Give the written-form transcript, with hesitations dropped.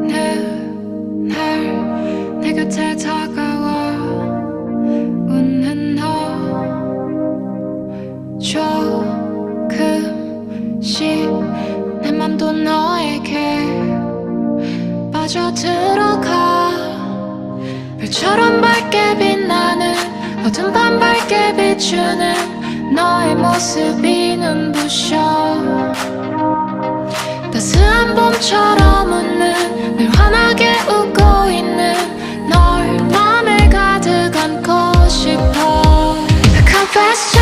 날 내 곁에 다가와 웃는 너 조금씩 내 맘도 너에게 빠져들어가 별처럼 밝게 빛나는 어둠 밤 밝게 비추는 너의 모습이 눈부셔 따스한 봄처럼 웃는 늘 환하게 웃고 있는 널 맘에 가득 안고 싶어 I confess